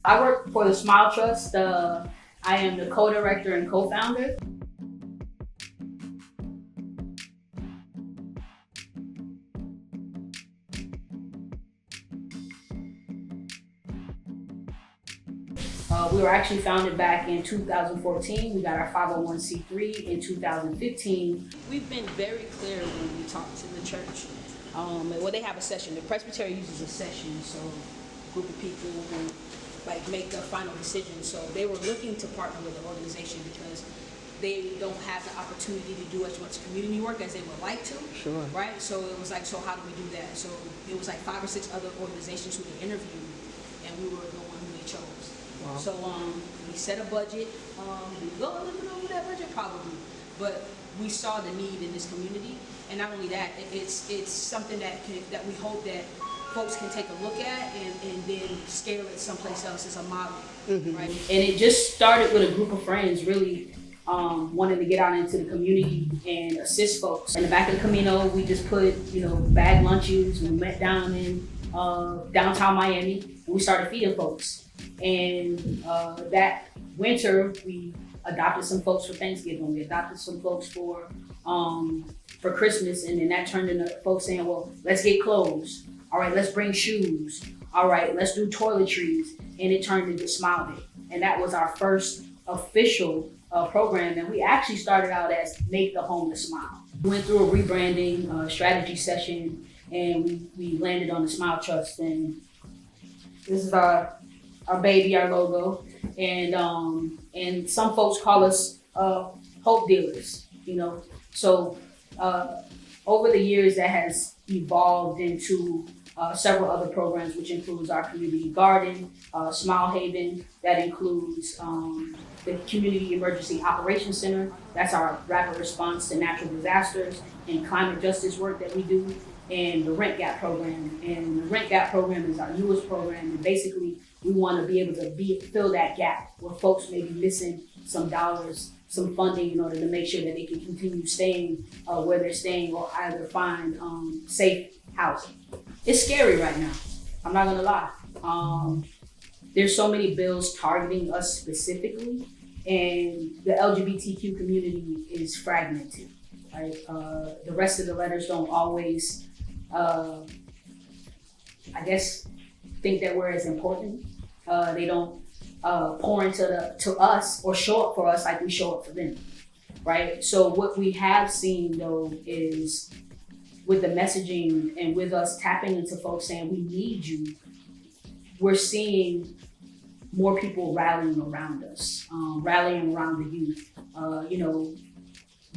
I work for the Smile Trust. I am the co-director and co-founder. We were actually founded back in 2014. We got our 501c3 in 2015. We've been very clear when we talk to the church. Well, they have a session. The presbytery uses a session, so a group of people will make the final decision. So they were looking to partner with the organization because they don't have the opportunity to do as much community work as they would like to. Sure. Right? So it was like, so how do we do that? So it was like 5 or 6 other organizations who they interviewed, and we were the one who they chose. Wow. So we set a budget. We go a little bit over that budget probably, but we saw the need in this community, and not only that, it's something that we hope that folks can take a look at and then scale it someplace else as a model, right? And it just started with a group of friends really wanting to get out into the community and assist folks. In the back of the Camino, we just put bag lunches. We met down in downtown Miami, and we started feeding folks. And that winter, we adopted some folks for Thanksgiving. We adopted some folks for Christmas, and then that turned into folks saying, "Well, let's get clothes. All right, let's bring shoes. All right, let's do toiletries." And it turned into Smile Day, and that was our first official program. And we actually started out as Make the Homeless Smile. We went through a rebranding strategy session, and we landed on the Smile Trust. And this is our baby, our logo, and some folks call us hope dealers, So over the years, that has evolved into several other programs, which includes our community garden, Smile Haven, that includes the Community Emergency Operations Center. That's our rapid response to natural disasters and climate justice work that we do, and the Rent Gap program. And the Rent Gap program is our newest program, and basically we want to be able to fill that gap where folks may be missing some dollars, some funding in order to make sure that they can continue staying where they're staying or either find safe housing. It's scary right now. I'm not gonna lie. There's so many bills targeting us specifically, and the LGBTQ community is fragmented. Right? The rest of the letters don't always, think that we're as important. They don't pour to us or show up for us like we show up for them, right? So what we have seen though is with the messaging and with us tapping into folks saying we need you, we're seeing more people rallying around us, rallying around the youth.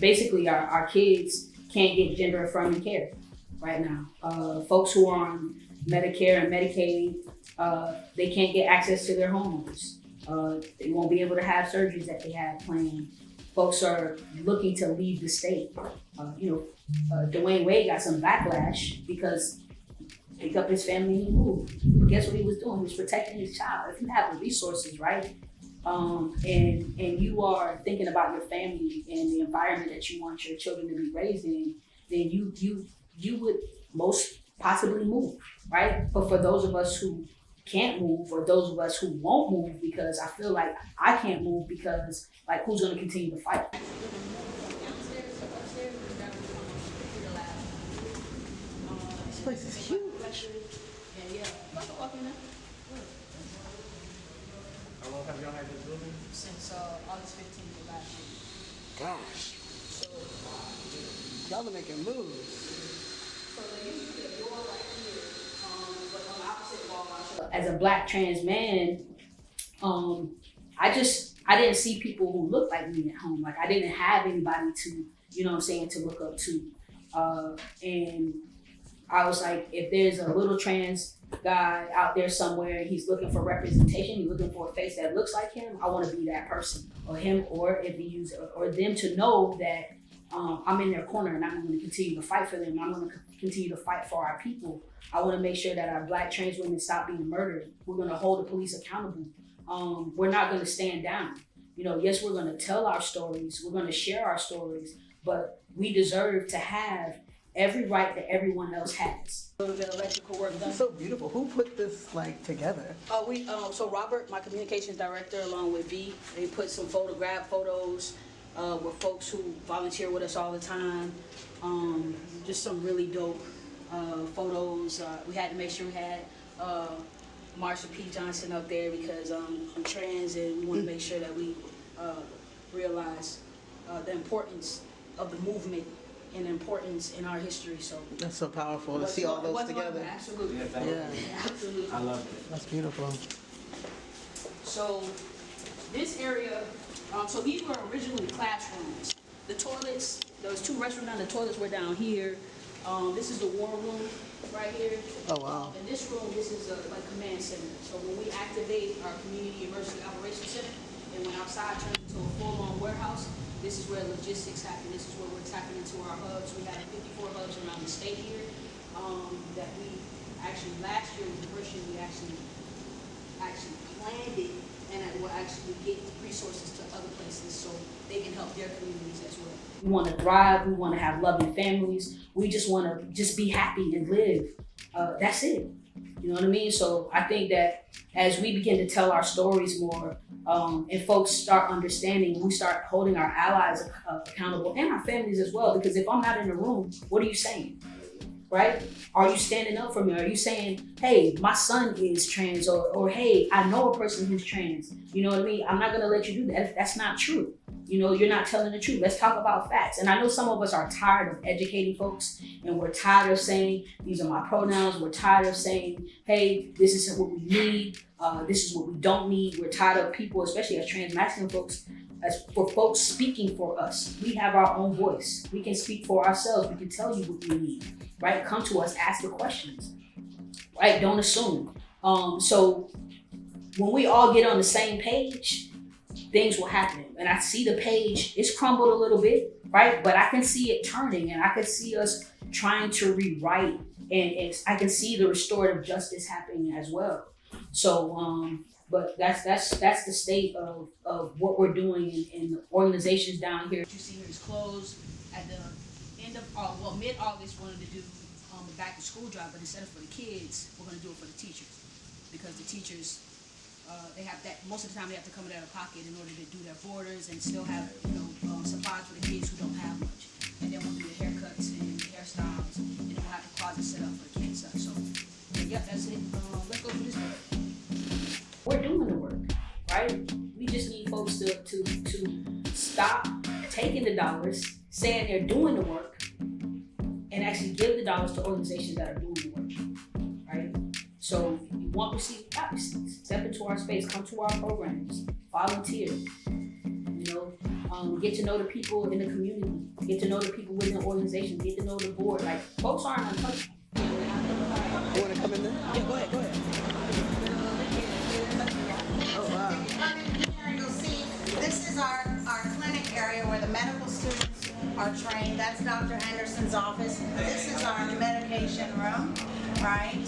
Basically our kids can't get gender affirming care right now. Folks who are on Medicare and Medicaid, they can't get access to their homes. They won't be able to have surgeries that they had planned. Folks are looking to leave the state. Dwayne Wade got some backlash because he picked up his family and he moved. Guess what he was doing? He was protecting his child. If you have the resources, right? And you are thinking about your family and the environment that you want your children to be raised in, then you would most possibly move, right? But for those of us who can't move, or those of us who won't move because I feel like I can't move because who's going to continue to fight? This place is huge. Yeah. How long have y'all had this building? Since August 15th of last year. Gosh. Y'all are making moves. So there used to be a door right here, but on the opposite wall. As a Black trans man, I didn't see people who looked like me at home. I didn't have anybody to, to look up to. And I was like, if there's a little trans guy out there somewhere, he's looking for representation, he's looking for a face that looks like him, I want to be that person, or him, or if he use or them to know that I'm in their corner and I'm going to continue to fight for them. I'm going to continue to fight for our people. I want to make sure that our Black trans women stop being murdered. We're going to hold the police accountable. We're not going to stand down. Yes, we're going to tell our stories. We're going to share our stories, but we deserve to have every right that everyone else has. A little bit of electrical work done. It's so beautiful. Who put this like together? So Robert, my communications director, along with V, they put some photos with folks who volunteer with us all the time. Just some really dope photos. We had to make sure we had Marsha P. Johnson up there because I'm trans, and we want to make sure that we realize the importance of the movement and importance in our history. So That's so powerful to see all those together. Absolutely. Yeah, Absolutely. I love it. that's beautiful. So this area, so these were originally classrooms. The toilets, there was 2 restrooms down, the toilets were down here. This is the war room right here. Oh, wow. In this room, this is a like command center. So when we activate our community emergency operations center, and when outside turns into a full-on warehouse, this is where logistics happen. This is where we're tapping into our hubs. We have 54 hubs around the state here that we actually, last year was the first year we actually planned it, and that will actually get resources to other places so they can help their communities as well. We want to thrive. We want to have loving families. We just want to just be happy and live. That's it. You know what I mean? So I think that as we begin to tell our stories more, and folks start understanding, we start holding our allies accountable and our families as well. Because if I'm not in the room, what are you saying? Right? Are you standing up for me? Are you saying, hey, my son is trans, or hey, I know a person who's trans? You know what I mean? I'm not gonna let you do that. That's not true. You know, you're not telling the truth. Let's talk about facts. And I know some of us are tired of educating folks, and we're tired of saying, these are my pronouns. We're tired of saying, hey, this is what we need. This is what we don't need. We're tired of people, especially as trans masculine folks, as for folks speaking for us. We have our own voice. We can speak for ourselves. We can tell you what we need, right? Come to us, ask the questions, right? Don't assume. So when we all get on the same page, things will happen. And I see the page, it's crumbled a little bit, right? But I can see it turning, and I can see us trying to rewrite, and I can see the restorative justice happening as well. So, but that's the state of what we're doing in the organizations down here. What you see here is closed at the end of, mid-August, wanted to do a back to school drive, but instead of for the kids, we're gonna do it for the teachers. Because the teachers, they have that, most of the time they have to come out of pocket in order to do their borders and still have, supplies for the kids who don't have much. And then we'll do the haircuts and hairstyles, and then we'll have the closet set up for the kids. So, yeah, that's it. Let's go through this work. We're doing the work, right? We just need folks to stop taking the dollars, saying they're doing the work, and actually give the dollars to organizations that are doing the work, right? So if you want receipts, got receipts. Step into our space, come to our programs, volunteer, get to know the people in the community, get to know the people within the organization, get to know the board. Like, folks aren't untouchable. You want to come in there? Yeah, go ahead. Oh, wow. Come in here and you'll see, this is our clinic area where the medical students are trained. That's Dr. Henderson's office. This is our medication room, right?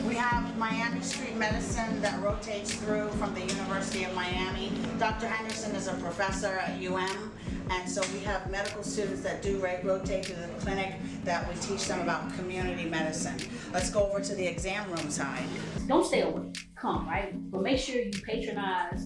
We have Miami Street Medicine that rotates through from the University of Miami. Dr. Henderson is a professor at UM, and so we have medical students that do rotate through the clinic that we teach them about community medicine. Let's go over to the exam room side. Don't stay away. Come, right? But make sure you patronize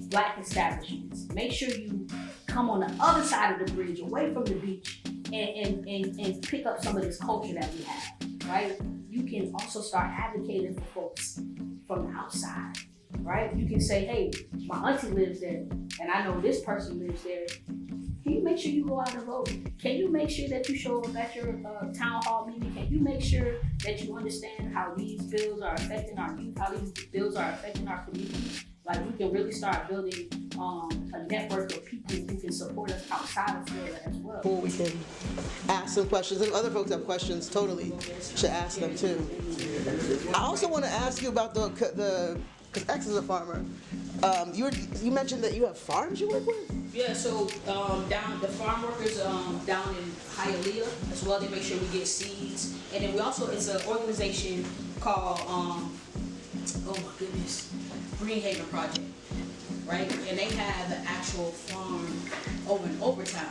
Black establishments. Make sure you come on the other side of the bridge, away from the beach, and pick up some of this culture that we have, right? You can also start advocating for folks from the outside, right? You can say, hey, my auntie lives there, and I know this person lives there. Can you make sure you go out and vote? Can you make sure that you show up at your town hall meeting? Can you make sure that you understand how these bills are affecting our youth, how these bills are affecting our community? Like, we can really start building a network of people who can support us outside of Florida as well. Well, we can ask some questions, and other folks have questions, totally should ask them too. I also want to ask you about because X is a farmer. You mentioned that you have farms you work with? Yeah, so down the farm workers down in Hialeah as well, they make sure we get seeds. And then we also, it's an organization called, oh my goodness, Green Haven Project, right? And they have the actual farm over in Overtown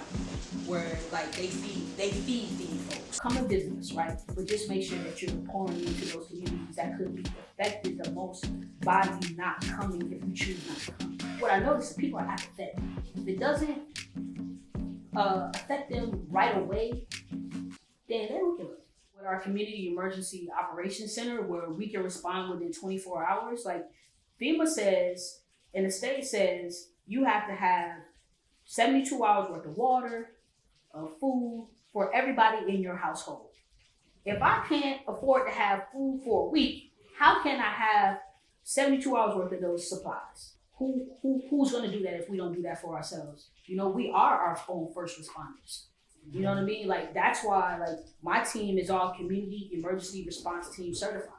where like they feed folks. Come and visit us, right? But just make sure that you're pouring into those communities that could be affected the most by you not coming if you choose not to come. What I notice is people are apathetic. If it doesn't affect them right away, then they don't give a. With our Community Emergency Operations Center, where we can respond within 24 hours, like FEMA says, and the state says, you have to have 72 hours worth of water, of food for everybody in your household. If I can't afford to have food for a week, how can I have 72 hours worth of those supplies? Who's gonna do that if we don't do that for ourselves? You know, we are our own first responders. You know what I mean? Like, that's why, like, my team is all Community Emergency Response Team certified,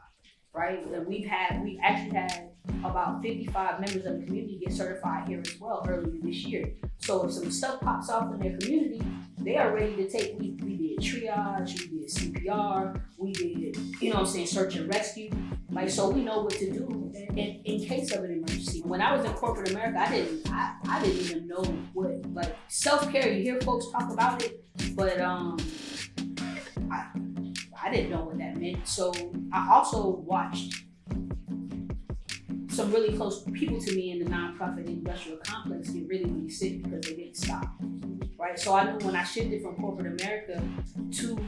right? And we've actually had about 55 members of the community get certified here as well earlier this year. So if some stuff pops off in their community, they are ready to take, we did triage, we did CPR, we did, you know what I'm saying, search and rescue. Like, so we know what to do in case of an emergency. When I was in corporate America, I didn't even know what, like, self-care, you hear folks talk about it, but I didn't know what that meant. So I also watched some really close people to me in the nonprofit industrial complex get really, really sick because they didn't stop, right? So I knew when I shifted from corporate America to,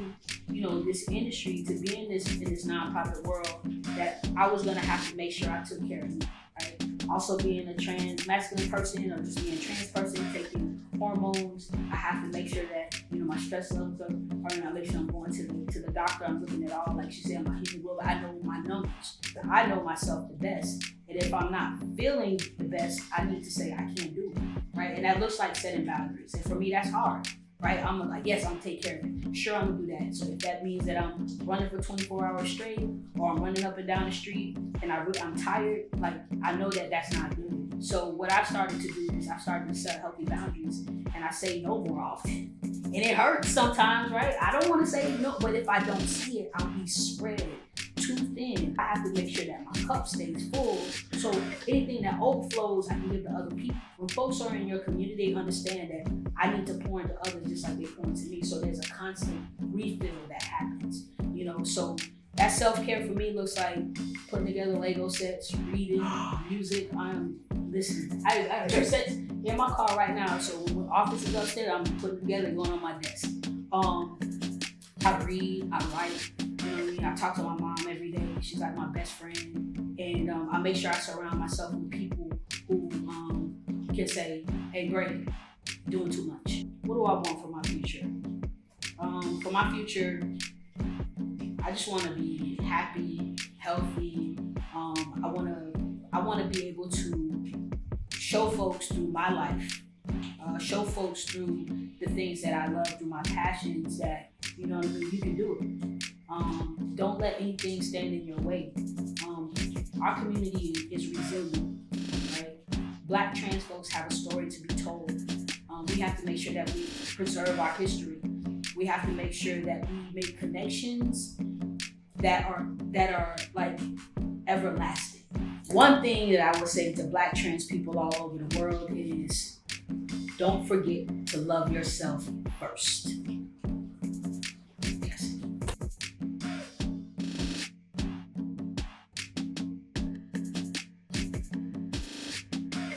you know, this industry, to be in this nonprofit world, that I was gonna have to make sure I took care of me, right? Also being a trans masculine person or just being a trans person, taking hormones, I have to make sure that, you know, my stress levels are I make sure I'm going to the doctor, I'm looking at all, like she said, my hemoglobin, I know my numbers. I know myself the best. And if I'm not feeling the best, I need to say I can't do it, right? And that looks like setting boundaries. And for me, that's hard, right? I'm like, yes, I'm gonna take care of it. Sure, I'm gonna do that. So if that means that I'm running for 24 hours straight, or I'm running up and down the street and I'm tired, like, I know that that's not good. So what I've started to do is I've started to set healthy boundaries, and I say no more often. And it hurts sometimes, right? I don't want to say no, but if I don't see it, I'll be spread too thin. I have to make sure that my cup stays full, so anything that overflows, I can give to other people. When folks are in your community, they understand that I need to pour into others just like they pour into me. So there's a constant refill that happens, you know. So that self-care for me looks like putting together Lego sets, reading, music. I'm listening. I have sets in my car right now. So when office is upstairs, I'm putting together and going on my desk. I read, I write. You know what I mean? I talk to my mom every day. She's like my best friend. And I make sure I surround myself with people who can say, hey, Gray, doing too much. What do I want for my future? For my future, I just want to be happy, healthy. I want to be able to show folks through my life, show folks through the things that I love, through my passions, that, you know what I mean, you can do it. Don't let anything stand in your way. Our community is resilient, right? Black trans folks have a story to be told. We have to make sure that we preserve our history. We have to make sure that we make connections that are like everlasting. One thing that I would say to Black trans people all over the world is, don't forget to love yourself first.